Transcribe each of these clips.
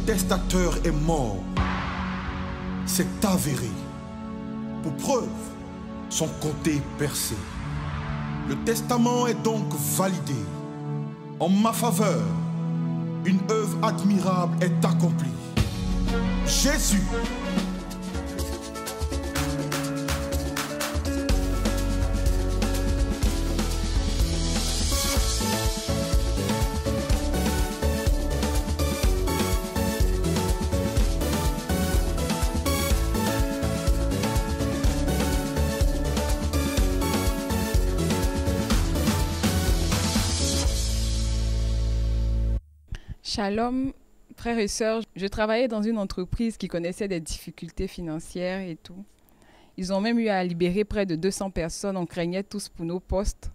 testateur est mort. C'est avéré. Pour preuve, son côté percé. Le testament est donc validé. En ma faveur, une œuvre admirable est accomplie. Jésus. Shalom, frères et sœurs. Je travaillais dans une entreprise qui connaissait des difficultés financières et tout. Ils ont même eu à libérer près de 200 personnes. On craignait tous pour nos postes.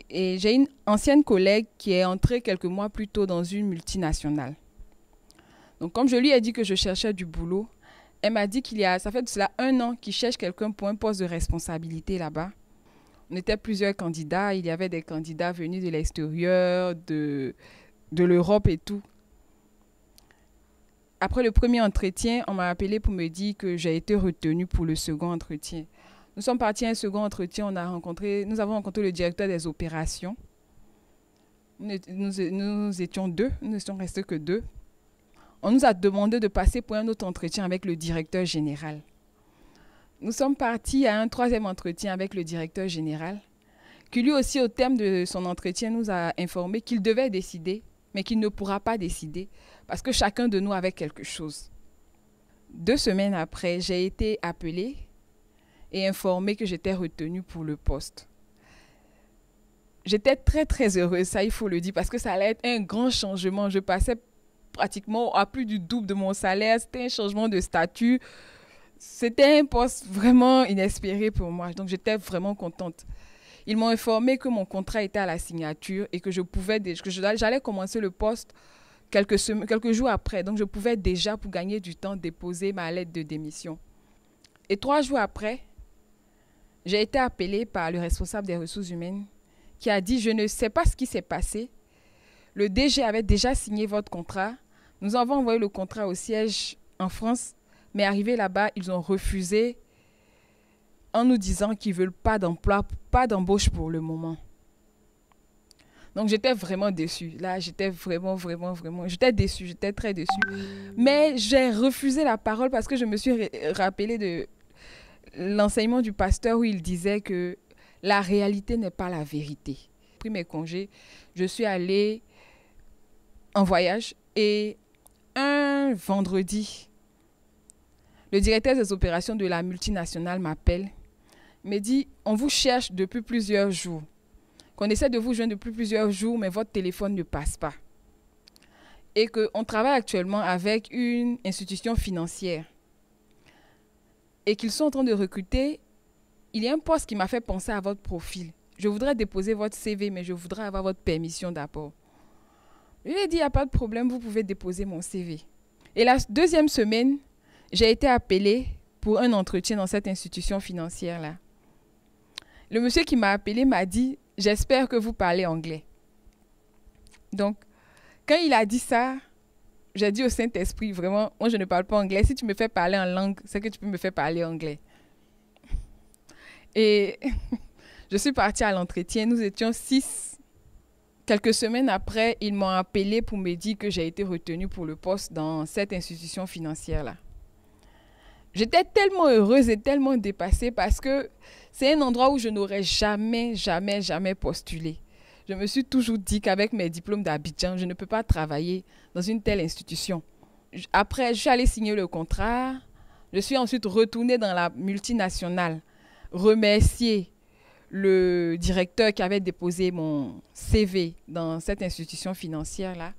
Et j'ai une ancienne collègue qui est entrée quelques mois plus tôt dans une multinationale. Donc, comme je lui ai dit que je cherchais du boulot, elle m'a dit ça fait de cela 1 an qu'il cherche quelqu'un pour un poste de responsabilité là-bas. On était plusieurs candidats. Il y avait des candidats venus de l'extérieur, de l'Europe et tout. Après le premier entretien, on m'a appelé pour me dire que j'ai été retenue pour le second entretien. Nous sommes partis à un second entretien, nous avons rencontré le directeur des opérations. Nous étions 2, nous n'étions restés que 2. On nous a demandé de passer pour un autre entretien avec le directeur général. Nous sommes partis à un 3e entretien avec le directeur général, qui lui aussi, au terme de son entretien, nous a informé qu'il devait décider, mais qu'il ne pourra pas décider parce que chacun de nous avait quelque chose. 2 semaines après, j'ai été appelée et informée que j'étais retenue pour le poste. J'étais très très heureuse, ça il faut le dire, parce que ça allait être un grand changement. Je passais pratiquement à plus du double de mon salaire, c'était un changement de statut. C'était un poste vraiment inespéré pour moi, donc j'étais vraiment contente. Ils m'ont informé que mon contrat était à la signature et que j'allais commencer le poste quelques jours après. Donc, je pouvais déjà, pour gagner du temps, déposer ma lettre de démission. Et 3 jours après, j'ai été appelée par le responsable des ressources humaines qui a dit « Je ne sais pas ce qui s'est passé. Le DG avait déjà signé votre contrat. Nous avons envoyé le contrat au siège en France, mais arrivé là-bas, ils ont refusé en nous disant qu'ils ne veulent pas d'emploi, pas d'embauche pour le moment. » Donc, j'étais vraiment déçue. Là, j'étais vraiment, j'étais déçue, j'étais très déçue. Mais j'ai refusé la parole parce que je me suis rappelée de l'enseignement du pasteur où il disait que la réalité n'est pas la vérité. J'ai pris mes congés, je suis allée en voyage et un vendredi, le directeur des opérations de la multinationale m'appelle, me dit « On vous cherche depuis plusieurs jours. Qu'on essaie de vous joindre depuis plusieurs jours, mais votre téléphone ne passe pas. Et qu'on travaille actuellement avec une institution financière. Et qu'ils sont en train de recruter. Il y a un poste qui m'a fait penser à votre profil. Je voudrais déposer votre CV, mais je voudrais avoir votre permission d'abord. » Je lui ai dit « Il n'y a pas de problème, vous pouvez déposer mon CV. » Et la 2e semaine, j'ai été appelée pour un entretien dans cette institution financière-là. Le monsieur qui m'a appelé m'a dit « J'espère que vous parlez anglais. » Donc, quand il a dit ça, j'ai dit au Saint-Esprit, vraiment, moi je ne parle pas anglais. Si tu me fais parler en langue, c'est que tu peux me faire parler anglais. Et je suis partie à l'entretien, nous étions 6. Quelques semaines après, ils m'ont appelé pour me dire que j'ai été retenue pour le poste dans cette institution financière-là. J'étais tellement heureuse et tellement dépassée parce que c'est un endroit où je n'aurais jamais postulé. Je me suis toujours dit qu'avec mes diplômes d'Abidjan, je ne peux pas travailler dans une telle institution. Après, je suis allée signer le contrat. Je suis ensuite retournée dans la multinationale, remercier le directeur qui avait déposé mon CV dans cette institution financière-là.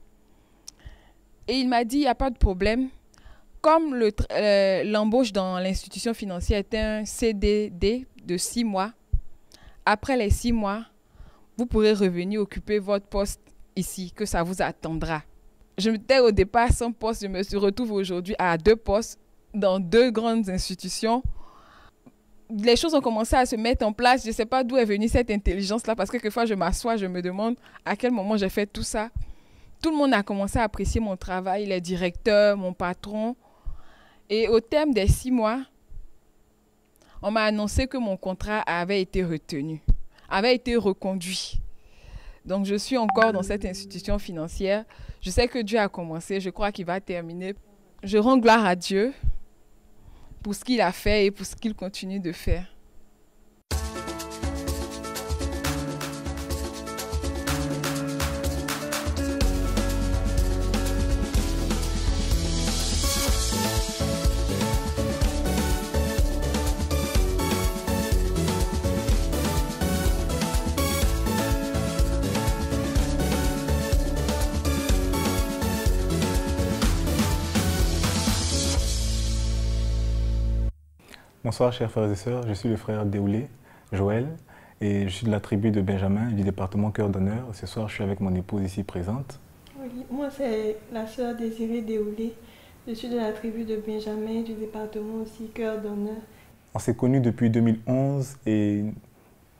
Et il m'a dit, il n'y a pas de problème. Comme l'embauche dans l'institution financière est un CDD de 6 mois, après les 6 mois, vous pourrez revenir occuper votre poste ici, que ça vous attendra. Je m'étais au départ sans poste, je me retrouve aujourd'hui à 2 postes dans 2 grandes institutions. Les choses ont commencé à se mettre en place. Je ne sais pas d'où est venue cette intelligence-là, parce que quelquefois je m'assois, je me demande à quel moment j'ai fait tout ça. Tout le monde a commencé à apprécier mon travail, les directeurs, mon patron. Et au terme des 6 mois, on m'a annoncé que mon contrat avait été retenu, avait été reconduit. Donc, je suis encore dans cette institution financière. Je sais que Dieu a commencé, je crois qu'il va terminer. Je rends gloire à Dieu pour ce qu'il a fait et pour ce qu'il continue de faire. Bonsoir chers frères et sœurs, je suis le frère Déoulé, Joël, et je suis de la tribu de Benjamin, du département Cœur d'Honneur. Ce soir, je suis avec mon épouse ici présente. Oui, moi c'est la sœur Désirée Déoulé, je suis de la tribu de Benjamin, du département aussi Cœur d'Honneur. On s'est connus depuis 2011 et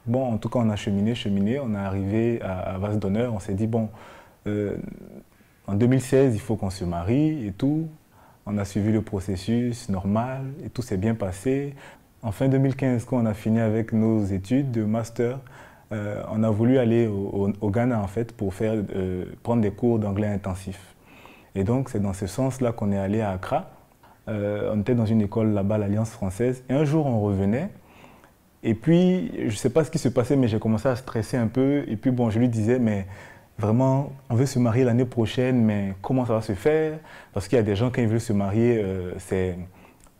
bon, en tout cas on a cheminé, on est arrivé à Vase d'Honneur, on s'est dit bon, en 2016 il faut qu'on se marie et tout. On a suivi le processus normal et tout s'est bien passé. En fin 2015, quand on a fini avec nos études de master, on a voulu aller au Ghana en fait pour prendre des cours d'anglais intensif. Et donc c'est dans ce sens-là qu'on est allé à Accra. On était dans une école là-bas, l'Alliance française. Et un jour on revenait. Et puis je ne sais pas ce qui se passait, mais j'ai commencé à stresser un peu. Et puis bon, je lui disais, mais vraiment, on veut se marier l'année prochaine, mais comment ça va se faire? Parce qu'il y a des gens, quand ils veulent se marier, c'est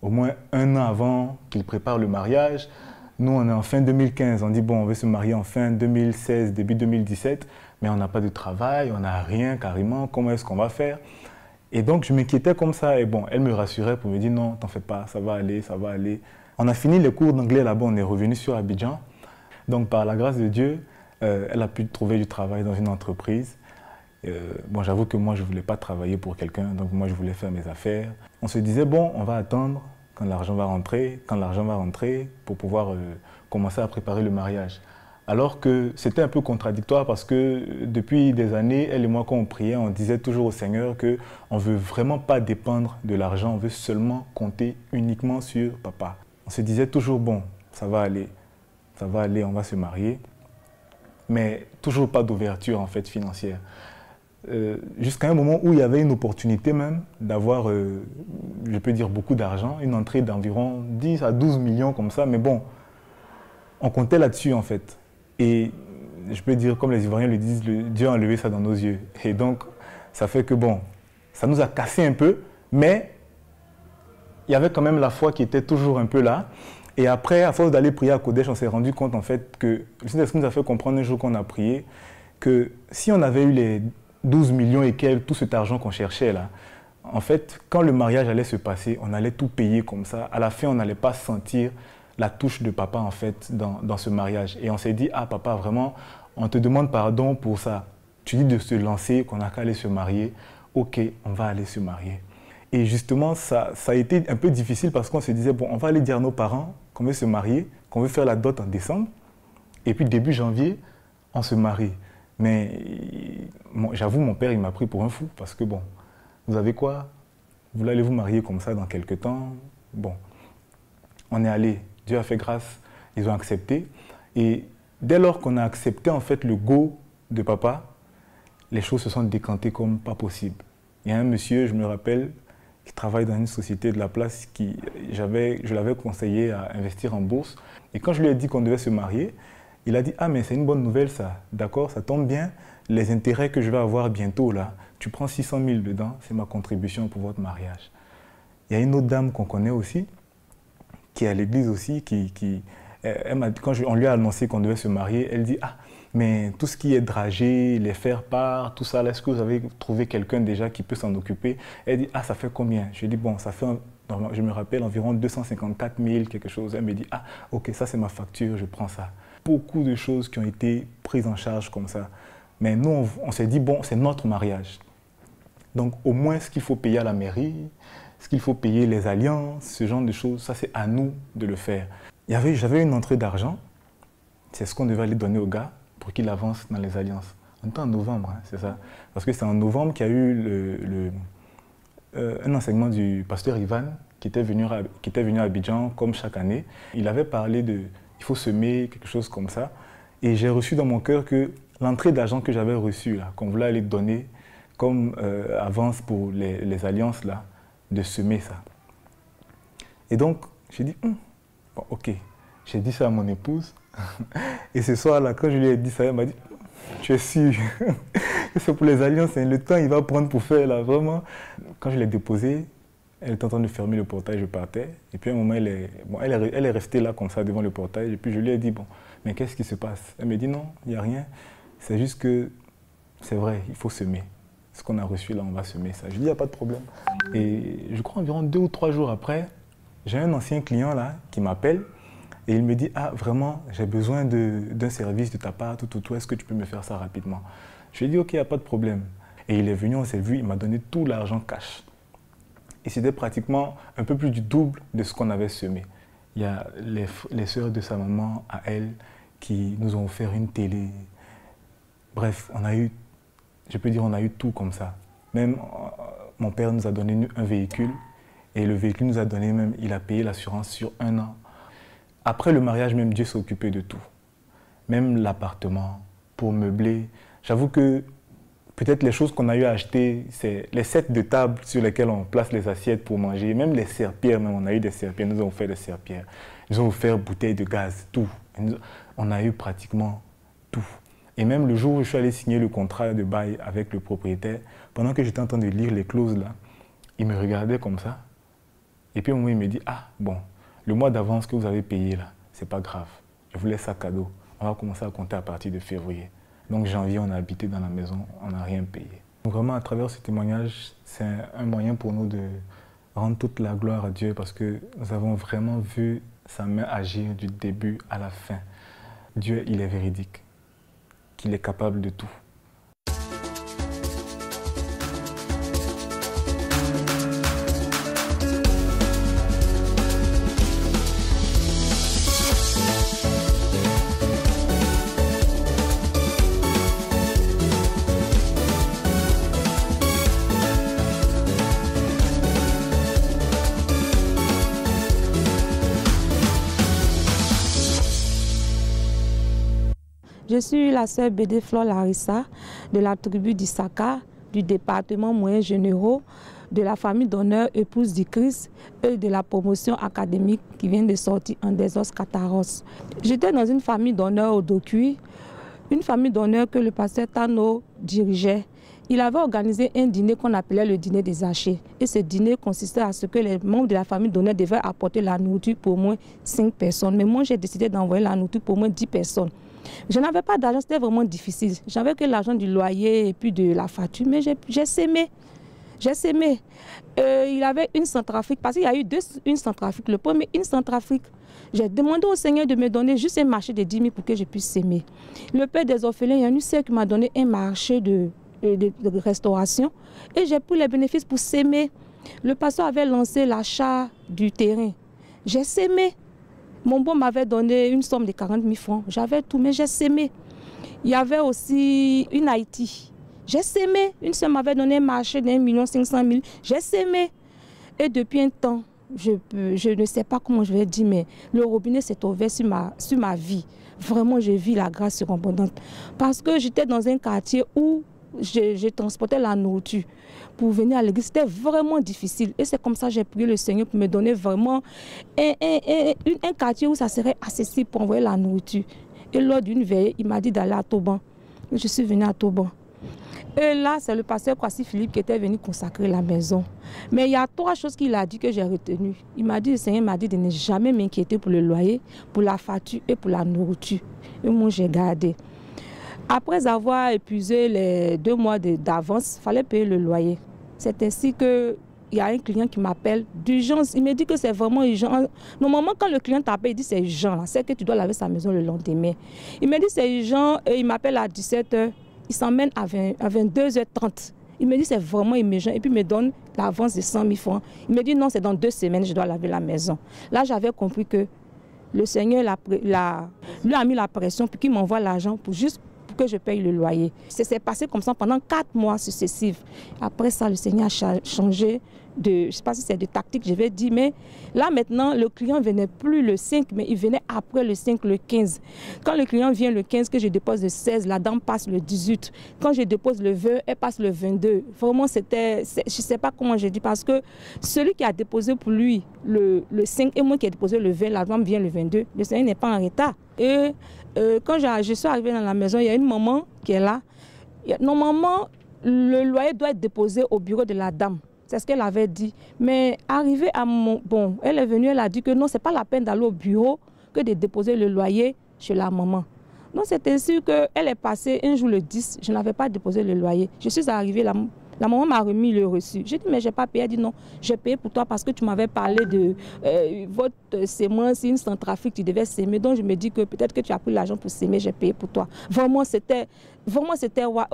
au moins 1 an avant qu'ils préparent le mariage. Nous, on est en fin 2015, on dit, bon, on veut se marier en fin 2016, début 2017, mais on n'a pas de travail, on n'a rien carrément, comment est-ce qu'on va faire? Et donc, je m'inquiétais comme ça, et bon, elle me rassurait pour me dire, non, t'en fais pas, ça va aller, ça va aller. On a fini les cours d'anglais là-bas, on est revenu sur Abidjan. Donc, par la grâce de Dieu, elle a pu trouver du travail dans une entreprise. Bon, j'avoue que moi, je ne voulais pas travailler pour quelqu'un, donc moi, je voulais faire mes affaires. On se disait, bon, on va attendre quand l'argent va rentrer, pour pouvoir commencer à préparer le mariage. Alors que c'était un peu contradictoire parce que depuis des années, elle et moi, quand on priait, on disait toujours au Seigneur qu'on ne veut vraiment pas dépendre de l'argent, on veut seulement compter uniquement sur papa. On se disait toujours, bon, ça va aller, on va se marier. Mais toujours pas d'ouverture en fait financière. Jusqu'à un moment où il y avait une opportunité même d'avoir, je peux dire beaucoup d'argent, une entrée d'environ 10 à 12 millions comme ça, mais bon, on comptait là-dessus en fait. Et je peux dire, comme les Ivoiriens le disent, Dieu a enlevé ça dans nos yeux. Et donc, ça fait que bon, ça nous a cassé un peu, mais il y avait quand même la foi qui était toujours un peu là. Et après, à force d'aller prier à Kodesh, on s'est rendu compte en fait que le Saint-Esprit nous a fait comprendre un jour qu'on a prié que si on avait eu les 12 millions et quelques, tout cet argent qu'on cherchait là, en fait, quand le mariage allait se passer, on allait tout payer comme ça. À la fin, on n'allait pas sentir la touche de papa en fait dans ce mariage. Et on s'est dit, ah papa, vraiment, on te demande pardon pour ça. Tu dis de se lancer, qu'on n'a qu'à aller se marier. Ok, on va aller se marier. Et justement, ça a été un peu difficile parce qu'on se disait, bon, on va aller dire à nos parents qu'on veut se marier, qu'on veut faire la dot en décembre. Et puis début janvier, on se marie. Mais j'avoue, mon père, il m'a pris pour un fou parce que bon, vous avez quoi? Vous allez vous marier comme ça dans quelques temps? Bon, on est allé. Dieu a fait grâce, ils ont accepté. Et dès lors qu'on a accepté en fait le go de papa, les choses se sont décantées comme pas possible. Il y a un monsieur, je me rappelle, qui travaille dans une société de la place, je l'avais conseillé à investir en bourse. Et quand je lui ai dit qu'on devait se marier, il a dit « Ah, mais c'est une bonne nouvelle ça, d'accord, ça tombe bien, les intérêts que je vais avoir bientôt là, tu prends 600 000 dedans, c'est ma contribution pour votre mariage. » Il y a une autre dame qu'on connaît aussi, qui est à l'église aussi, quand on lui a annoncé qu'on devait se marier, elle dit « Ah, mais tout ce qui est dragé, les faire-part, tout ça, est-ce que vous avez trouvé quelqu'un déjà qui peut s'en occuper ?» Elle dit « Ah, ça fait combien ?» Je lui ai dit « Bon, ça fait, je me rappelle, environ 254 000, quelque chose. » Elle me dit « Ah, ok, ça c'est ma facture, je prends ça. » Beaucoup de choses qui ont été prises en charge comme ça. Mais nous, on s'est dit « Bon, c'est notre mariage. » Donc, au moins, ce qu'il faut payer à la mairie, ce qu'il faut payer les alliances, ce genre de choses, ça c'est à nous de le faire. J'avais une entrée d'argent, c'est ce qu'on devait aller donner au gars pour qu'il avance dans les alliances. On était en novembre, hein, c'est ça. Parce que c'est en novembre qu'il y a eu un enseignement du pasteur Ivan qui était venu à Abidjan comme chaque année. Il avait parlé de il faut semer, quelque chose comme ça. Et j'ai reçu dans mon cœur que l'entrée d'argent que j'avais reçue, qu'on voulait aller donner comme avance pour les alliances, là, de semer ça. Et donc, j'ai dit, bon, ok. J'ai dit ça à mon épouse. Et ce soir-là, quand je lui ai dit ça, elle m'a dit, tu es sûr que c'est pour les alliances, hein, le temps il va prendre pour faire là, vraiment. Quand je l'ai déposé, elle était en train de fermer le portail, je partais. Et puis à un moment, elle est restée là comme ça devant le portail. Et puis je lui ai dit, bon, mais qu'est-ce qui se passe? Elle me dit, non, il n'y a rien. C'est juste que c'est vrai, il faut semer. Ce qu'on a reçu là, on va semer ça. Je lui ai dit, il n'y a pas de problème. Et je crois environ 2 ou 3 jours après, j'ai un ancien client là qui m'appelle. Et il me dit, ah vraiment, j'ai besoin d'un service de ta part, tout, est-ce que tu peux me faire ça rapidement? Je lui ai dit, ok, il n'y a pas de problème. Et il est venu, on s'est vu, il m'a donné tout l'argent cash. Et c'était pratiquement un peu plus du double de ce qu'on avait semé. Il y a les sœurs de sa maman, à elle, qui nous ont offert une télé. Bref, on a eu, je peux dire, on a eu tout comme ça. Même mon père nous a donné un véhicule, et le véhicule nous a donné même, il a payé l'assurance sur 1 an. Après le mariage, même Dieu s'est occupé de tout. Même l'appartement, pour meubler. J'avoue que peut-être les choses qu'on a eu à acheter, c'est les sets de table sur lesquels on place les assiettes pour manger. Même les serpillères, même on a eu des serpillères, nous avons fait des serpillères. Ils ont offert bouteilles de gaz, tout. On a eu pratiquement tout. Et même le jour où je suis allé signer le contrat de bail avec le propriétaire, pendant que j'étais en train de lire les clauses là, il me regardait comme ça. Et puis au moment il me dit, ah bon, le mois d'avance que vous avez payé là, c'est pas grave. Je vous laisse ça cadeau. On va commencer à compter à partir de février. Donc janvier, on a habité dans la maison, on n'a rien payé. Donc vraiment, à travers ce témoignage, c'est un moyen pour nous de rendre toute la gloire à Dieu parce que nous avons vraiment vu sa main agir du début à la fin. Dieu, il est véridique, qu'il est capable de tout. Je suis la sœur Bédé Flor Larissa de la tribu d'Issaka, du département moyen généraux, de la famille d'honneur épouse du Christ et de la promotion académique qui vient de sortir en Desos Kataros. J'étais dans une famille d'honneur au Dokui, une famille d'honneur que le pasteur Tano dirigeait. Il avait organisé un dîner qu'on appelait le dîner des archers. Et ce dîner consistait à ce que les membres de la famille d'honneur devaient apporter la nourriture pour au moins 5 personnes. Mais moi, j'ai décidé d'envoyer la nourriture pour au moins 10 personnes. Je n'avais pas d'argent, c'était vraiment difficile. J'avais que l'argent du loyer et puis de la facture, mais j'ai sémé. J'ai sémé. Il avait une Centrafrique, parce qu'il y a eu une Centrafrique. Le premier, une Centrafrique. J'ai demandé au Seigneur de me donner juste un marché de 10 000 pour que je puisse s'aimer. Le Père des orphelins, il y a une sœur qui m'a donné un marché de restauration et j'ai pris les bénéfices pour s'aimer. Le pasteur avait lancé l'achat du terrain. J'ai sémé. Mon bon m'avait donné une somme de 40 000 francs. J'avais tout, mais j'ai sémé. Il y avait aussi une Haïti. J'ai sémé. Une soeur m'avait donné un marché de 1 500 000. J'ai sémé. Et depuis un temps, je ne sais pas comment je vais dire, mais le robinet s'est ouvert sur ma vie. Vraiment, je vis la grâce surabondante. Parce que j'étais dans un quartier où je transportais la nourriture pour venir à l'église. C'était vraiment difficile. Et c'est comme ça que j'ai prié le Seigneur pour me donner vraiment un quartier où ça serait accessible pour envoyer la nourriture. Et lors d'une veillée, il m'a dit d'aller à Toban. Je suis venue à Toban. Et là, c'est le pasteur Kwasi Philippe qui était venu consacrer la maison. Mais il y a 3 choses qu'il a dit que j'ai retenues. Il m'a dit, le Seigneur m'a dit de ne jamais m'inquiéter pour le loyer, pour la facture et pour la nourriture. Et moi, j'ai gardé. Après avoir épuisé les 2 mois d'avance, il fallait payer le loyer. C'est ainsi qu'il y a un client qui m'appelle d'urgence. Il me dit que c'est vraiment urgent. Normalement, quand le client t'appelle, il dit c'est urgent. C'est que tu dois laver sa maison le lendemain. Il me dit c'est urgent et il m'appelle à 17 h. Il s'emmène à 22 h 30. Il me dit c'est vraiment urgent et puis il me donne l'avance de 100 000 francs. Il me dit non, c'est dans 2 semaines, je dois laver la maison. Là, j'avais compris que le Seigneur lui a mis la pression pour qu'il m'envoie l'argent pour que je paye le loyer. C'est passé comme ça pendant 4 mois successifs. Après ça, le Seigneur a changé de, je ne sais pas si c'est de tactique, je vais dire, mais là maintenant, le client ne venait plus le 5, mais il venait après le 5, le 15. Quand le client vient le 15, que je dépose le 16, la dame passe le 18. Quand je dépose le 20, elle passe le 22. Vraiment, c'était, je ne sais pas comment je dis, parce que celui qui a déposé pour lui le 5 et moi qui ai déposé le 20, la dame vient le 22. Le Seigneur n'est pas en retard. Et quand je suis arrivée dans la maison, il y a une maman qui est là. Normalement, le loyer doit être déposé au bureau de la dame. C'est ce qu'elle avait dit. Mais arrivée à mon... Bon, elle est venue, elle a dit que non, ce n'est pas la peine d'aller au bureau que de déposer le loyer chez la maman. Donc c'est ainsi qu'elle est passée un jour le 10, je n'avais pas déposé le loyer. Je suis arrivée, la maman m'a remis le reçu. J'ai dit, mais je n'ai pas payé. Elle dit, non, j'ai payé pour toi parce que tu m'avais parlé de votre sémence, une centrafrique, tu devais s'aimer. Donc je me dis que peut-être que tu as pris l'argent pour s'aimer, j'ai payé pour toi. Vraiment, c'était...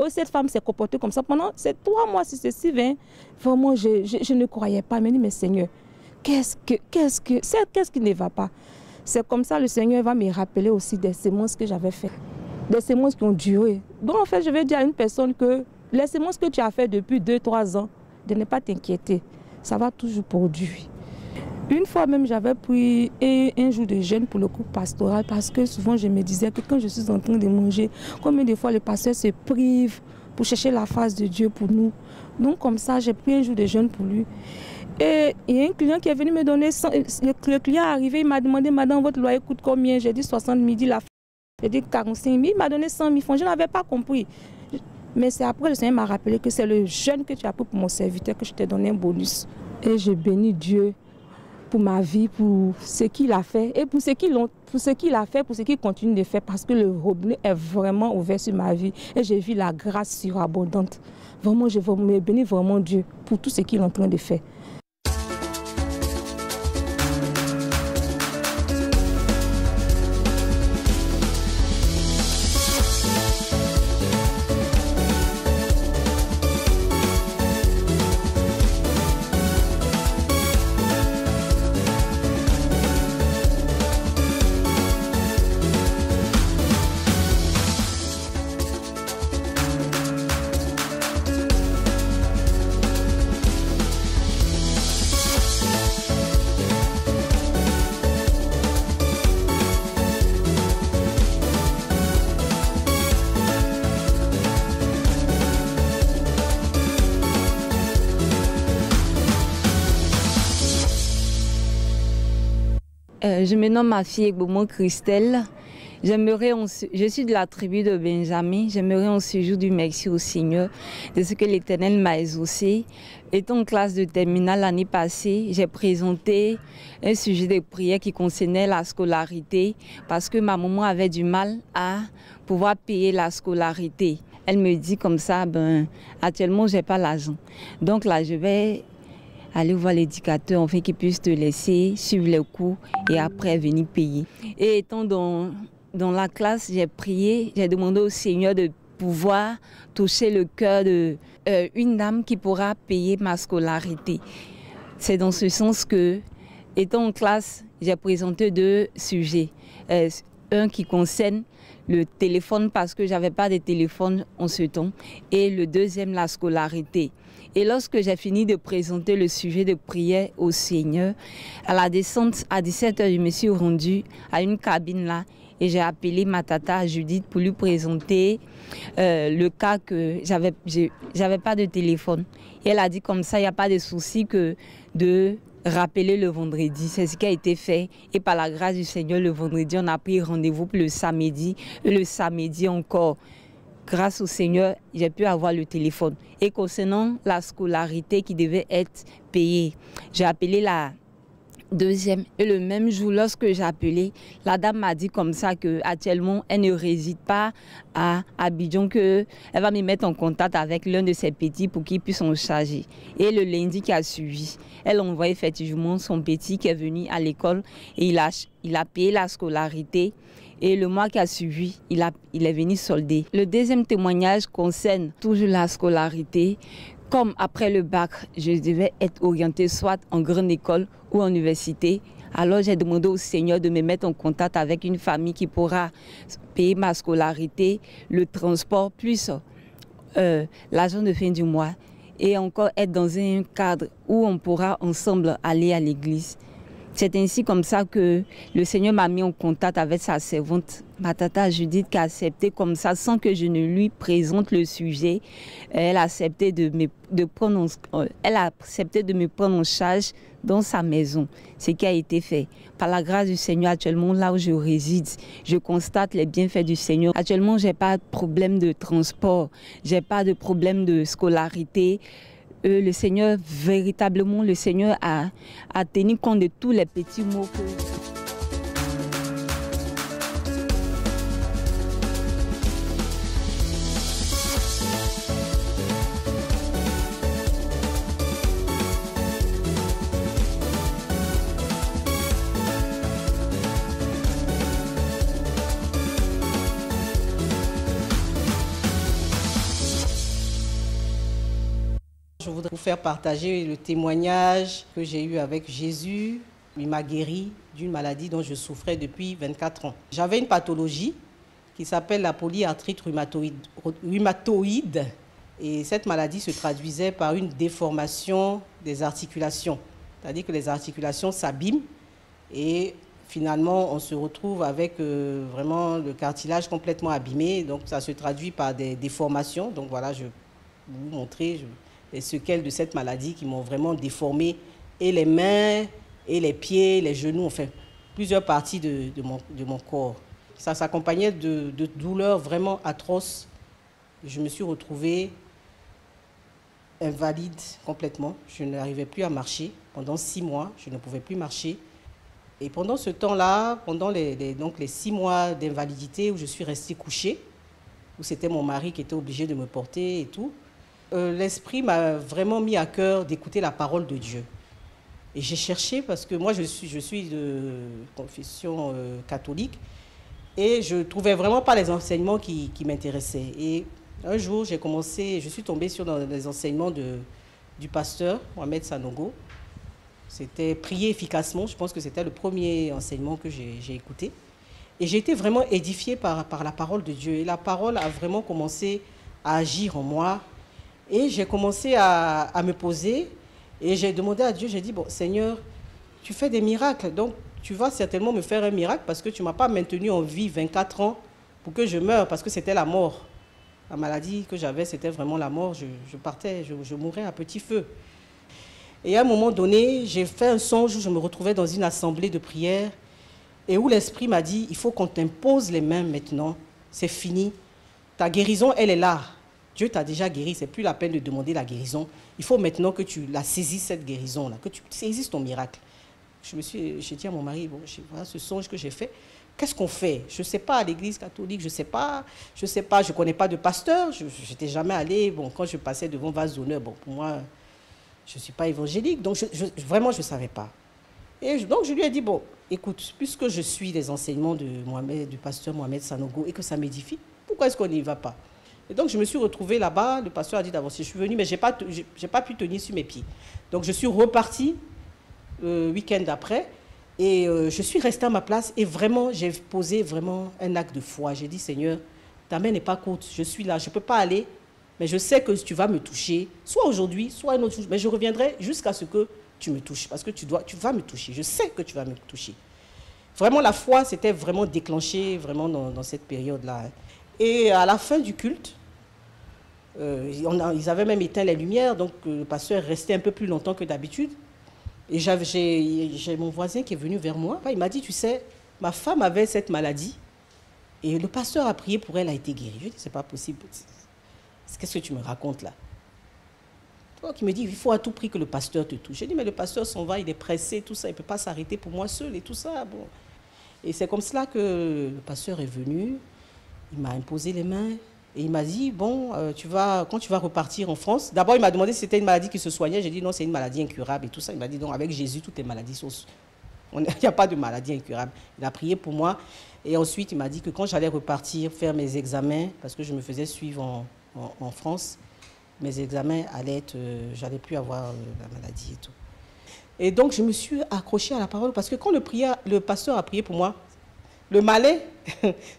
Cette femme s'est comportée comme ça pendant ces 3 mois successifs. Hein. Vraiment, je ne croyais pas. Je me dis, mais Seigneur, qu'est-ce qui ne va pas? C'est comme ça, le Seigneur va me rappeler aussi des sémences que j'avais faites. Des sémences qui ont duré. Donc en fait, je vais dire à une personne que les sémences que tu as faites depuis 2-3 ans, de ne pas t'inquiéter. Ça va toujours produire. Une fois même, j'avais pris un jour de jeûne pour le groupe pastoral parce que souvent je me disais que quand je suis en train de manger, combien de fois le pasteur se prive pour chercher la face de Dieu pour nous. Donc comme ça, j'ai pris un jour de jeûne pour lui. Et il y a un client qui est venu me donner 100, le client est arrivé, il m'a demandé, madame, votre loyer coûte combien? J'ai dit 60 000, j'ai dit 45 000, il m'a donné 100 000 francs, je n'avais pas compris. Mais c'est après le Seigneur m'a rappelé que c'est le jeûne que tu as pris pour mon serviteur que je t'ai donné un bonus. Et je bénis Dieu pour ma vie, pour ce qu'il a fait et pour ce qu'il a fait, pour ce qu'il continue de faire parce que le robinet est vraiment ouvert sur ma vie et j'ai vu la grâce surabondante. Vraiment, je bénis vraiment Dieu pour tout ce qu'il est en train de faire. Je me nomme ma fille Egbomo Christelle. Je suis de la tribu de Benjamin. J'aimerais en ce jour du merci au Seigneur de ce que l'Éternel m'a exaucé. Étant en classe de terminale l'année passée, j'ai présenté un sujet de prière qui concernait la scolarité parce que ma maman avait du mal à pouvoir payer la scolarité. Elle me dit comme ça, actuellement, je n'ai pas l'argent. Donc là, je vais aller voir l'éducateur, enfin qu'il puisse te laisser suivre les cours et après venir payer. Et étant dans la classe, j'ai prié, j'ai demandé au Seigneur de pouvoir toucher le cœur d'une dame qui pourra payer ma scolarité. C'est dans ce sens que, étant en classe, j'ai présenté 2 sujets. Un qui concerne le téléphone parce que je n'avais pas de téléphone en ce temps et le deuxième, la scolarité. Et lorsque j'ai fini de présenter le sujet de prière au Seigneur, à la descente à 17h, je me suis rendue à une cabine là et j'ai appelé ma tata Judith pour lui présenter le cas que j'avais pas de téléphone. Et elle a dit comme ça, il n'y a pas de souci que de rappeler le vendredi. C'est ce qui a été fait. Et par la grâce du Seigneur, le vendredi, on a pris rendez-vous pour le samedi. Et le samedi encore, grâce au Seigneur, j'ai pu avoir le téléphone. Et concernant la scolarité qui devait être payée, j'ai appelé la deuxième. Et le même jour, lorsque j'ai appelé, la dame m'a dit comme ça qu'actuellement, elle ne réside pas à Abidjan, qu'elle va me mettre en contact avec l'un de ses petits pour qu'il puisse en charger. Et le lundi qui a suivi, elle a envoyé effectivement son petit qui est venu à l'école et il a payé la scolarité. Et le mois qui a suivi, il est venu solder. Le deuxième témoignage concerne toujours la scolarité. Comme après le bac, je devais être orientée soit en grande école ou en université. Alors j'ai demandé au Seigneur de me mettre en contact avec une famille qui pourra payer ma scolarité, le transport, plus l'argent de fin du mois. Et encore être dans un cadre où on pourra ensemble aller à l'église. C'est ainsi comme ça que le Seigneur m'a mis en contact avec sa servante, ma tata Judith, qui a accepté comme ça, sans que je ne lui présente le sujet. Elle a accepté de me prendre en charge dans sa maison, ce qui a été fait. Par la grâce du Seigneur, actuellement, là où je réside, je constate les bienfaits du Seigneur. Actuellement, je n'ai pas de problème de transport, je n'ai pas de problème de scolarité. Le Seigneur, véritablement, le Seigneur a tenu compte de tous les petits mots que... Je voudrais vous faire partager le témoignage que j'ai eu avec Jésus. Il m'a guéri d'une maladie dont je souffrais depuis 24 ans. J'avais une pathologie qui s'appelle la polyarthrite rhumatoïde. Et cette maladie se traduisait par une déformation des articulations. C'est-à-dire que les articulations s'abîment et finalement on se retrouve avec vraiment le cartilage complètement abîmé. Donc ça se traduit par des déformations. Donc voilà, je vais vous montrer les séquelles de cette maladie qui m'ont vraiment déformé et les mains, et les pieds, les genoux, enfin plusieurs parties de mon corps. Ça s'accompagnait de douleurs vraiment atroces. Je me suis retrouvée invalide complètement. Je n'arrivais plus à marcher. Pendant 6 mois, je ne pouvais plus marcher. Et pendant ce temps-là, pendant les 6 mois d'invalidité où je suis restée couchée, où c'était mon mari qui était obligé de me porter et tout, l'Esprit m'a vraiment mis à cœur d'écouter la parole de Dieu. Et j'ai cherché, parce que moi je suis de confession catholique, et je ne trouvais vraiment pas les enseignements qui m'intéressaient. Et un jour, je suis tombée sur les enseignements du pasteur Mohamed Sanogo. C'était prier efficacement, je pense que c'était le premier enseignement que j'ai écouté. Et j'ai été vraiment édifiée par la parole de Dieu. Et la parole a vraiment commencé à agir en moi. Et j'ai commencé à me poser et j'ai demandé à Dieu, j'ai dit, bon Seigneur, tu fais des miracles, donc tu vas certainement me faire un miracle parce que tu ne m'as pas maintenu en vie 24 ans pour que je meure, parce que c'était la mort. La maladie que j'avais, c'était vraiment la mort, je mourais à petit feu. Et à un moment donné, j'ai fait un songe où je me retrouvais dans une assemblée de prière et où l'Esprit m'a dit, il faut qu'on t'impose les mains maintenant, c'est fini, ta guérison, elle est là. Dieu t'a déjà guéri, c'est plus la peine de demander la guérison. Il faut maintenant que tu la saisisses, cette guérison-là, que tu saisisses ton miracle. J'ai dit à mon mari, bon, voilà ce songe que j'ai fait, qu'est-ce qu'on fait? Je ne sais pas, à l'église catholique, je ne sais pas, je ne connais pas de pasteur, je n'étais jamais allée. Bon, quand je passais devant vase d'honneur, bon, pour moi, je ne suis pas évangélique, donc vraiment, je ne savais pas. Et donc, je lui ai dit, bon, écoute, puisque je suis les enseignements du pasteur Mohamed Sanogo et que ça m'édifie, pourquoi est-ce qu'on n'y va pas? Et donc, je me suis retrouvée là-bas. Le pasteur a dit d'avancer. Je suis venue, mais je n'ai pas pu tenir sur mes pieds. Donc, je suis repartie le week-end d'après. Et je suis restée à ma place. Et vraiment, j'ai posé vraiment un acte de foi. J'ai dit, Seigneur, ta main n'est pas courte. Je suis là. Je ne peux pas aller. Mais je sais que tu vas me toucher. Soit aujourd'hui, soit un autre jour. Mais je reviendrai jusqu'à ce que tu me touches. Parce que tu vas me toucher. Je sais que tu vas me toucher. Vraiment, la foi s'était vraiment déclenchée vraiment dans cette période-là. Et à la fin du culte, ils avaient même éteint les lumières, donc le pasteur restait un peu plus longtemps que d'habitude. Et j'ai mon voisin qui est venu vers moi. Il m'a dit, tu sais, ma femme avait cette maladie et le pasteur a prié pour elle, a été guérie. Je lui ai dit, c'est pas possible. Qu'est-ce que tu me racontes là? Donc il me dit, il faut à tout prix que le pasteur te touche. J'ai dit, mais le pasteur s'en va, il est pressé, tout ça, il ne peut pas s'arrêter pour moi seul et tout ça. Bon. Et c'est comme cela que le pasteur est venu. Il m'a imposé les mains et il m'a dit, bon, quand tu vas repartir en France, d'abord il m'a demandé si c'était une maladie qui se soignait. J'ai dit non, c'est une maladie incurable et tout ça. Il m'a dit, non, avec Jésus, toutes les maladies sont... Il n'y a pas de maladie incurable. Il a prié pour moi et ensuite il m'a dit que quand j'allais repartir faire mes examens, parce que je me faisais suivre en France, mes examens allaient être... j'allais plus avoir la maladie et tout. Et donc, je me suis accrochée à la parole parce que quand le pasteur a prié pour moi, le malais,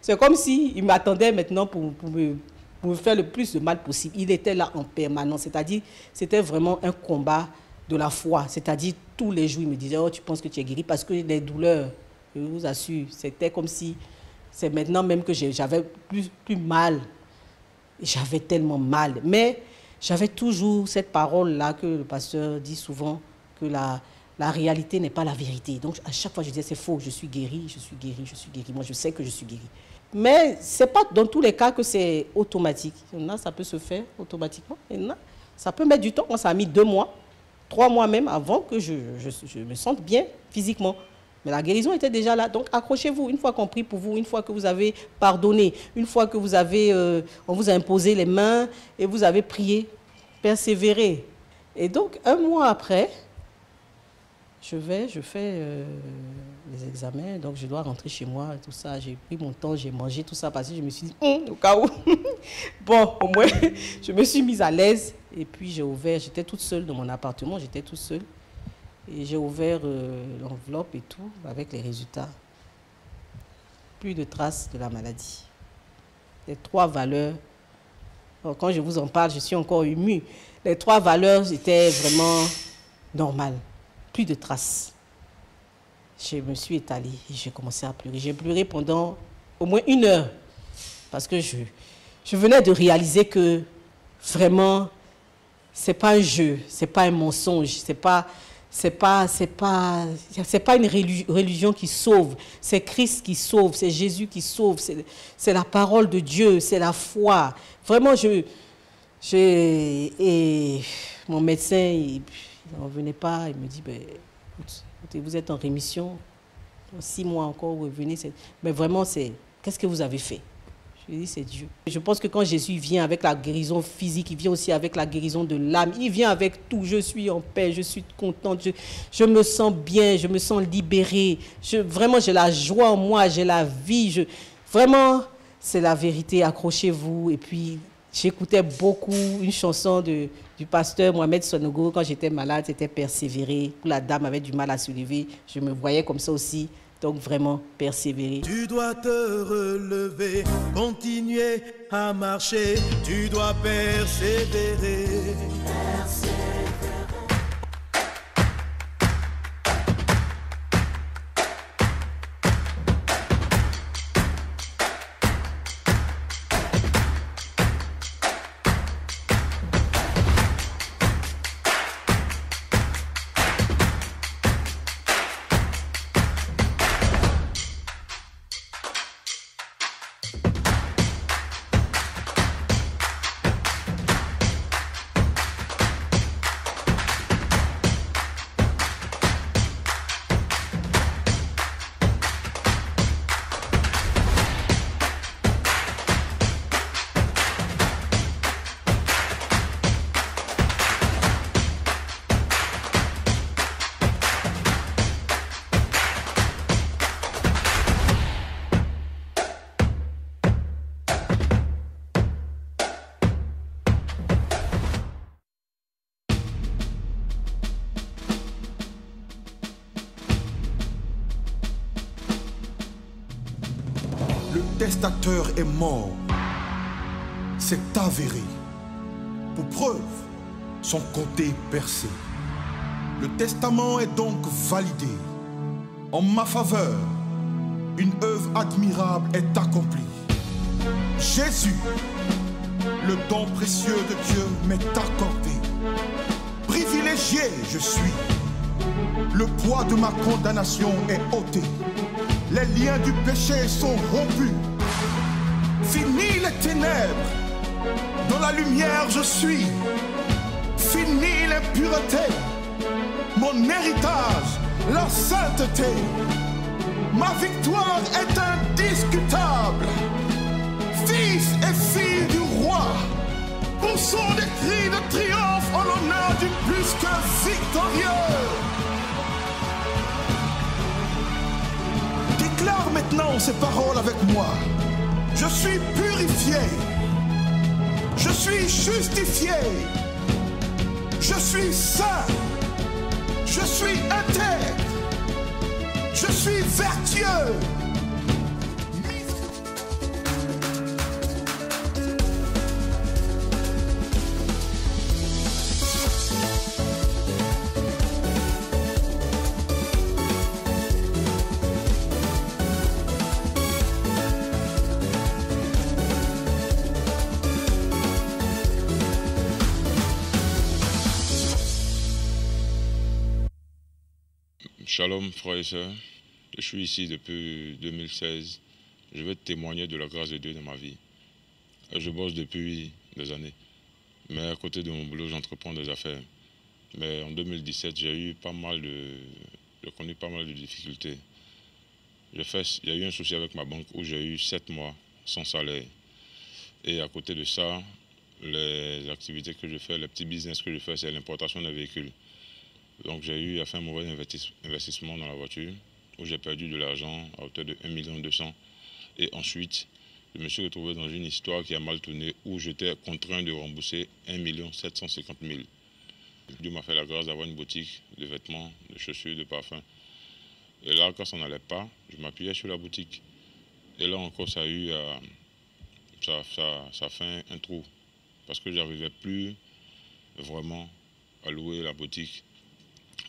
c'est comme s'il m'attendait maintenant pour me faire le plus de mal possible. Il était là en permanence, c'est-à-dire, c'était vraiment un combat de la foi. C'est-à-dire, tous les jours, il me disait, oh, tu penses que tu es guéri parce que les douleurs, je vous assure, c'était comme si, c'est maintenant même que j'avais plus mal. J'avais tellement mal. Mais j'avais toujours cette parole-là que le pasteur dit souvent, que la réalité n'est pas la vérité. Donc, à chaque fois, je disais, c'est faux, je suis guéri, je suis guéri, je suis guéri. Moi, je sais que je suis guéri. Mais ce n'est pas dans tous les cas que c'est automatique. Il y en a, ça peut se faire automatiquement. Il y en a, ça peut mettre du temps. Moi, ça a mis 2 mois, 3 mois même avant que je me sente bien physiquement. Mais la guérison était déjà là. Donc, accrochez-vous. Une fois qu'on prie pour vous, une fois que vous avez pardonné, une fois que vous avez, on vous a imposé les mains et vous avez prié, persévérez. Et donc, 1 mois après, je fais les examens, donc je dois rentrer chez moi et tout ça. J'ai pris mon temps, j'ai mangé tout ça parce que je me suis dit, au cas où. Bon, au moins, je me suis mise à l'aise. Et puis j'ai ouvert, j'étais toute seule dans mon appartement, j'étais toute seule. Et j'ai ouvert l'enveloppe et tout, avec les résultats. Plus de traces de la maladie. Les 3 valeurs, quand je vous en parle, je suis encore émue. Les 3 valeurs étaient vraiment normales. Plus de traces. Je me suis étalée et j'ai commencé à pleurer. J'ai pleuré pendant au moins 1 heure parce que je venais de réaliser que vraiment, c'est pas un jeu, c'est pas un mensonge, c'est pas une religion qui sauve, c'est Christ qui sauve, c'est Jésus qui sauve, c'est la parole de Dieu, c'est la foi. Vraiment, et mon médecin, il n'en venait pas, il me dit, ben, écoutez, vous êtes en rémission, 6 mois encore, vous revenez, mais vraiment, qu'est-ce que vous avez fait? Je lui dis, c'est Dieu. Je pense que quand Jésus vient avec la guérison physique, il vient aussi avec la guérison de l'âme. Il vient avec tout. Je suis en paix, je suis contente, je me sens bien, je me sens libérée. Vraiment, j'ai la joie en moi, j'ai la vie. Vraiment, c'est la vérité. Accrochez-vous. Et puis, j'écoutais beaucoup une chanson du pasteur Mohamed Sonogo. Quand j'étais malade, c'était persévérer. La dame avait du mal à se lever. Je me voyais comme ça aussi. Donc vraiment, persévérer. Tu dois te relever, continuer à marcher. Tu dois persévérer. Le testateur est mort. C'est avéré. Pour preuve, son côté percé. Le testament est donc validé. En ma faveur, une œuvre admirable est accomplie. Jésus, le don précieux de Dieu m'est accordé. Privilégié je suis. Le poids de ma condamnation est ôté. Les liens du péché sont rompus. Fini les ténèbres. Dans la lumière je suis. Fini l'impureté. Mon héritage, la sainteté. Ma victoire est indiscutable. Fils et filles du roi, poussons des cris de triomphe en l'honneur du plus que victorieux. Déclare maintenant ces paroles avec moi. Je suis purifié. Je suis justifié. Je suis saint. Je suis intègre. Je suis vertueux. Shalom frères et sœurs, je suis ici depuis 2016. Je vais témoigner de la grâce de Dieu dans ma vie. Je bosse depuis des années, mais à côté de mon boulot, j'entreprends des affaires. Mais en 2017, j'ai connu pas mal de difficultés. Il y a eu un souci avec ma banque où j'ai eu 7 mois sans salaire. Et à côté de ça, les activités que je fais, les petits business que je fais, c'est l'importation de véhicules. Donc j'ai eu à faire un mauvais investissement dans la voiture où j'ai perdu de l'argent à hauteur de 1 200 000. Et ensuite, je me suis retrouvé dans une histoire qui a mal tourné où j'étais contraint de rembourser 1 750 000. Dieu m'a fait la grâce d'avoir une boutique de vêtements, de chaussures, de parfums. Et là, quand ça n'allait pas, je m'appuyais sur la boutique. Et là encore, ça a fait un trou parce que je n'arrivais plus vraiment à louer la boutique.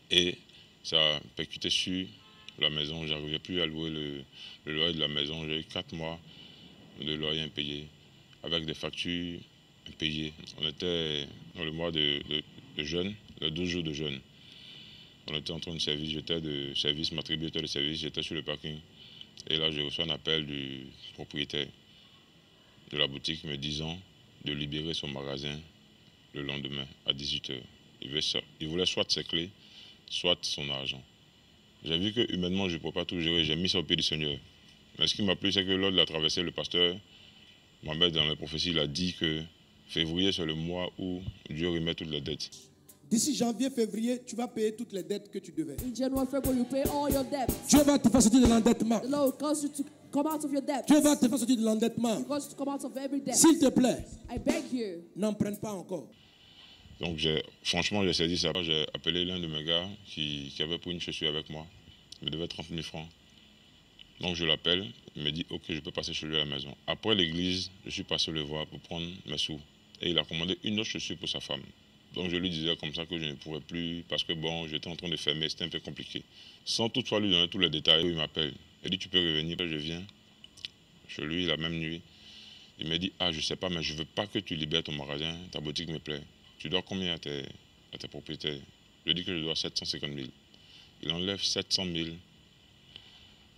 Et ça a percuté sur la maison. Je n'arrivais plus à louer le loyer de la maison. J'ai eu 4 mois de loyer impayé, avec des factures impayées. On était dans le mois de jeûne, le 12 jours de jeûne. On était en train de service, j'étais de service, m'attributeur de service, j'étais sur le parking. Et là, j'ai reçu un appel du propriétaire de la boutique me disant de libérer son magasin le lendemain à 18 h. Il voulait soit ses clés, soit son argent. J'ai vu que humainement, je ne peux pas tout gérer, j'ai mis ça au pied du Seigneur. Mais ce qui m'a plu, c'est que lors de la traversée, le pasteur Mohamed, dans la prophétie, il a dit que février, c'est le mois où Dieu remet toutes les dettes. D'ici janvier, février, tu vas payer toutes les dettes que tu devais. In January, February, you pay all your debts. Dieu va te faire sortir de l'endettement. The Lord cause you to come out of your debts. Dieu va te faire sortir de l'endettement. He cause you to come out of every debt. S'il te plaît, I beg you. n'en prenne pas encore. Donc franchement, j'ai saisi ça. J'ai appelé l'un de mes gars qui avait pris une chaussure avec moi. Il me devait 30 000 francs. Donc je l'appelle, il me dit ok, je peux passer chez lui à la maison. Après l'église, je suis passé le voir pour prendre mes sous. Et il a commandé une autre chaussure pour sa femme. Donc je lui disais comme ça que je ne pourrais plus parce que bon, j'étais en train de fermer, c'était un peu compliqué. Sans toutefois lui donner tous les détails, il m'appelle. Il dit tu peux revenir, je viens chez lui la même nuit. Il me dit ah je sais pas mais je veux pas que tu libères ton magasin, ta boutique me plaît. Tu dois combien à tes propriétaires? Je dis que je dois 750 000. Il enlève 700 000.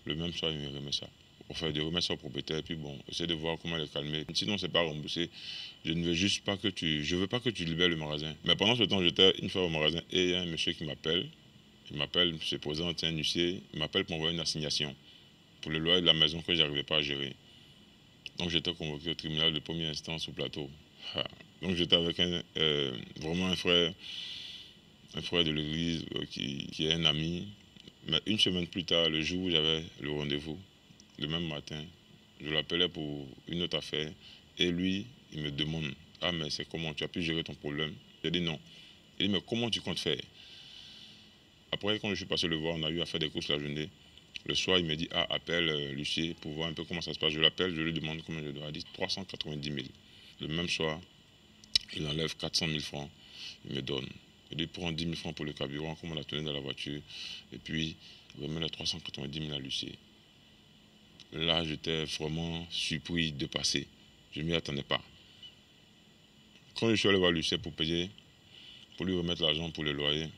Le même soir, il me remet ça. Enfin, de remettre ça au propriétaire, puis bon, essayer de voir comment le calmer. Sinon, c'est pas remboursé. Je ne veux juste pas que je veux pas que tu libères le magasin. Mais pendant ce temps, j'étais une fois au magasin et il y a un monsieur qui m'appelle. Il m'appelle, se présente, un huissier. Il m'appelle pour m'envoyer une assignation pour le loyer de la maison que je n'arrivais pas à gérer. Donc, j'étais convoqué au tribunal de première instance au plateau. Donc, j'étais avec vraiment un frère de l'église qui est un ami. Mais une semaine plus tard, le jour où j'avais le rendez-vous, le même matin, je l'appelais pour une autre affaire. Et lui, il me demande, ah mais c'est comment, tu as pu gérer ton problème? J'ai dit non. Il dit, mais comment tu comptes faire? Après, quand je suis passé le voir, on a eu à faire des courses la journée. Le soir, il me dit, ah, appelle l'huissier pour voir un peu comment ça se passe. Je l'appelle, je lui demande combien je dois. Il dit 390 000. Le même soir, il enlève 400 000 francs. Il me donne. Il prend 10 000 francs pour le carburant, comme on l'a tenu dans la voiture. Et puis, il remet les 390 000 à l'huissier. Là, j'étais vraiment surpris de passer. Je ne m'y attendais pas. Quand je suis allé voir l'huissier pour payer, pour lui remettre l'argent pour le loyer,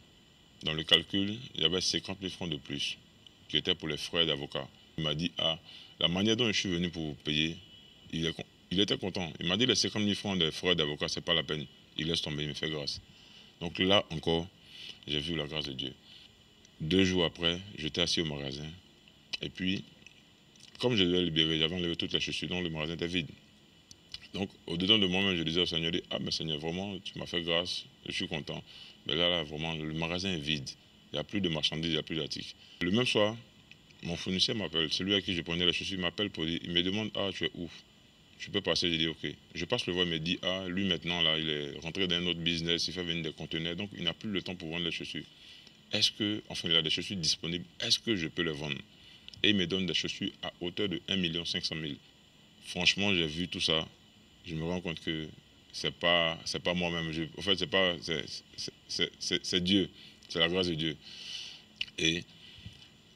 dans le calcul, il y avait 50 000 francs de plus, qui étaient pour les frais d'avocat. Il m'a dit, ah, la manière dont je suis venu pour payer, il était content. Il m'a dit, les 50 000 francs de frais d'avocat, ce n'est pas la peine. Il laisse tomber, il me fait grâce. Donc là encore, j'ai vu la grâce de Dieu. 2 jours après, j'étais assis au magasin. Et puis, comme je devais libérer, j'avais enlevé toutes les chaussures, donc le magasin était vide. Donc, au-dedans de moi-même, je disais au Seigneur, ah mais Seigneur, vraiment, tu m'as fait grâce, je suis content. Mais là, vraiment, le magasin est vide. Il n'y a plus de marchandises, il n'y a plus d'articles. Le même soir, mon fournisseur m'appelle, celui à qui je prenais les chaussures, il m'appelle pour dire, il me demande, ah, tu es où? Je peux passer, j'ai dit ok. Je passe le voir, il me dit, ah, lui maintenant, là, il est rentré dans un autre business, il fait venir des conteneurs, donc il n'a plus le temps pour vendre les chaussures. est-ce que, enfin, il a des chaussures disponibles, est-ce que je peux les vendre? Et il me donne des chaussures à hauteur de 1 500 000. Franchement, j'ai vu tout ça, je me rends compte que c'est pas moi-même. En fait, c'est Dieu, c'est la grâce de Dieu. Et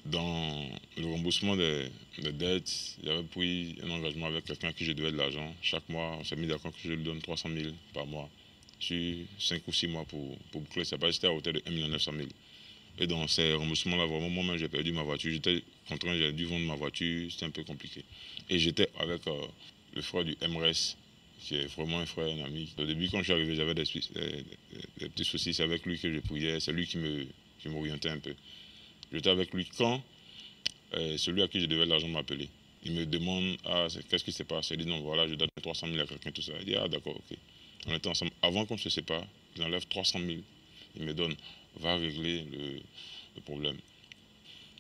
dans le remboursement des dettes, j'avais pris un engagement avec quelqu'un à qui je devais de l'argent. Chaque mois, on s'est mis d'accord que je lui donne 300 000 par mois sur 5 ou 6 mois pour boucler. C'était à hauteur de 1 900 000. Et dans ces remboursements-là, vraiment, moi-même, j'ai perdu ma voiture. J'étais contraint, j'ai dû vendre ma voiture, c'était un peu compliqué. Et j'étais avec le frère du MRS, qui est vraiment un frère, un ami. Au début, quand je suis arrivé, j'avais des petits soucis. C'est avec lui que je priais, c'est lui qui m'orientait un peu. J'étais avec lui quand celui à qui je devais l'argent m'appelait. Il me demande, qu'est-ce qui se passe? Il dit, non, voilà, je donne 300 000 à quelqu'un, tout ça. Il dit, d'accord, ok. On était ensemble. Avant qu'on se sépare, il enlève 300 000. Il me donne, va régler le problème.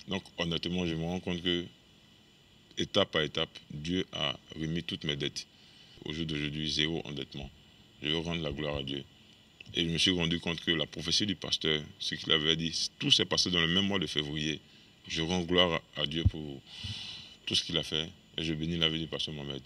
Donc, honnêtement, je me rends compte que, étape par étape, Dieu a remis toutes mes dettes. Au jour d'aujourd'hui, 0 endettement. Je veux rendre la gloire à Dieu. Et je me suis rendu compte que la prophétie du pasteur, ce qu'il avait dit, tout s'est passé dans le même mois de février. Je rends gloire à Dieu pour tout ce qu'il a fait. Et je bénis la vie du pasteur Mohamed.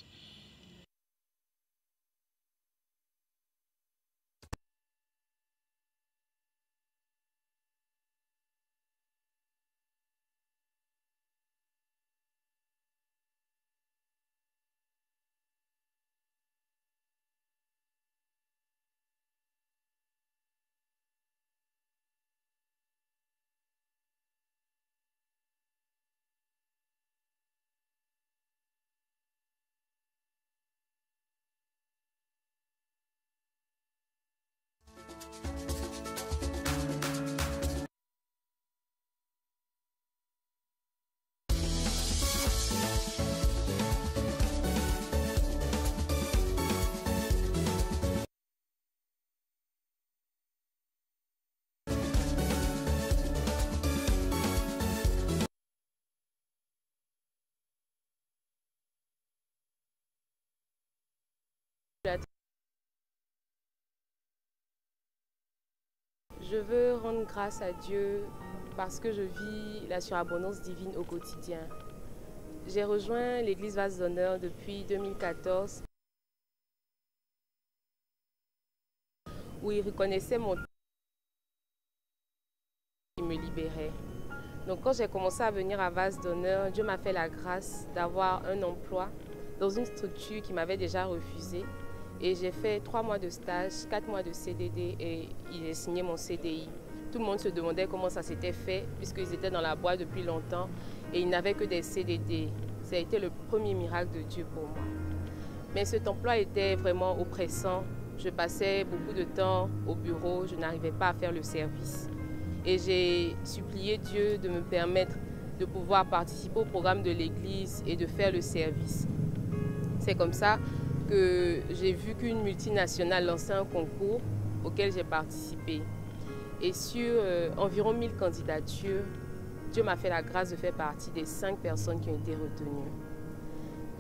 Je veux rendre grâce à Dieu parce que je vis la surabondance divine au quotidien. J'ai rejoint l'église Vase d'Honneur depuis 2014 où il reconnaissait mon qui me libérait. Donc quand j'ai commencé à venir à Vase d'Honneur, Dieu m'a fait la grâce d'avoir un emploi dans une structure qui m'avait déjà refusé. Et j'ai fait 3 mois de stage, 4 mois de CDD et il a signé mon CDI. Tout le monde se demandait comment ça s'était fait puisqu'ils étaient dans la boîte depuis longtemps et ils n'avaient que des CDD. Ça a été le premier miracle de Dieu pour moi. Mais cet emploi était vraiment oppressant. Je passais beaucoup de temps au bureau, je n'arrivais pas à faire le service. Et j'ai supplié Dieu de me permettre de pouvoir participer au programme de l'église et de faire le service. C'est comme ça que j'ai vu qu'une multinationale lançait un concours auquel j'ai participé. Et sur environ 1000 candidatures, Dieu m'a fait la grâce de faire partie des 5 personnes qui ont été retenues.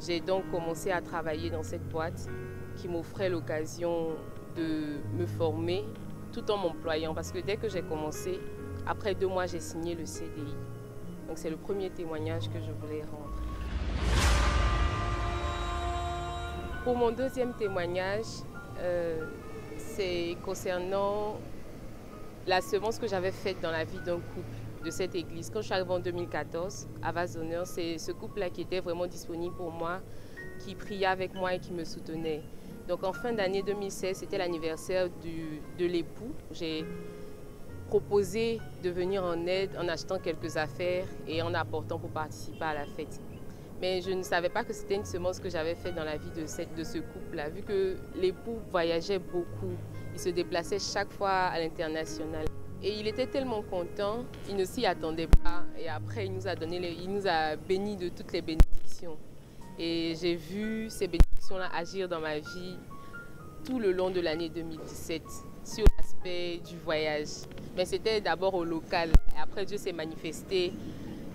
J'ai donc commencé à travailler dans cette boîte qui m'offrait l'occasion de me former tout en m'employant. Parce que dès que j'ai commencé, après 2 mois, j'ai signé le CDI. Donc c'est le premier témoignage que je voulais rendre. Pour mon deuxième témoignage, c'est concernant la semence que j'avais faite dans la vie d'un couple de cette église. Quand je suis arrivée en 2014 à Vase d'Honneur, c'est ce couple-là qui était vraiment disponible pour moi, qui priait avec moi et qui me soutenait. Donc en fin d'année 2016, c'était l'anniversaire de l'époux. J'ai proposé de venir en aide en achetant quelques affaires et en apportant pour participer à la fête. Mais je ne savais pas que c'était une semence que j'avais faite dans la vie de ce couple-là, vu que l'époux voyageait beaucoup. Il se déplaçait chaque fois à l'international. Et il était tellement content, il ne s'y attendait pas. Et après, il nous a bénis de toutes les bénédictions. Et j'ai vu ces bénédictions-là agir dans ma vie tout le long de l'année 2017, sur l'aspect du voyage. Mais c'était d'abord au local. Et après, Dieu s'est manifesté.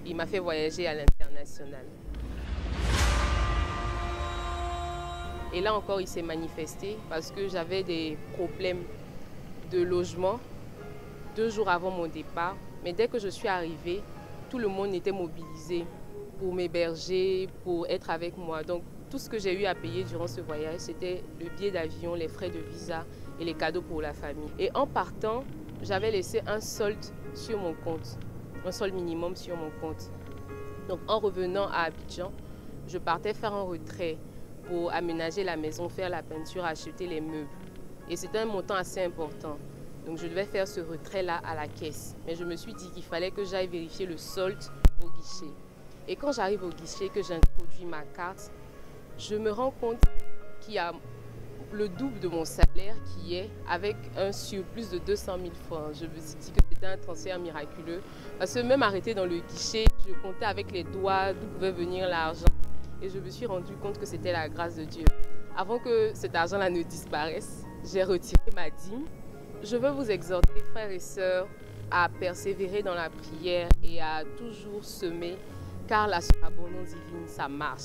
Il m'a fait voyager à l'international. Et là encore, il s'est manifesté parce que j'avais des problèmes de logement 2 jours avant mon départ. Mais dès que je suis arrivée, tout le monde était mobilisé pour m'héberger, pour être avec moi. Donc tout ce que j'ai eu à payer durant ce voyage, c'était le billet d'avion, les frais de visa et les cadeaux pour la famille. Et en partant, j'avais laissé un solde sur mon compte, un solde minimum sur mon compte. Donc en revenant à Abidjan, je partais faire un retrait pour aménager la maison, faire la peinture, acheter les meubles. Et c'était un montant assez important. Donc je devais faire ce retrait-là à la caisse. Mais je me suis dit qu'il fallait que j'aille vérifier le solde au guichet. Et quand j'arrive au guichet, que j'introduis ma carte, je me rends compte qu'il y a le double de mon salaire qui est avec un surplus de 200 000 francs. Je me suis dit que c'était un transfert miraculeux. Parce que même arrêté dans le guichet, je comptais avec les doigts d'où pouvait venir l'argent. Et je me suis rendu compte que c'était la grâce de Dieu. Avant que cet argent-là ne disparaisse, j'ai retiré ma dîme. Je veux vous exhorter, frères et sœurs, à persévérer dans la prière et à toujours semer, car la surabondance divine, ça marche.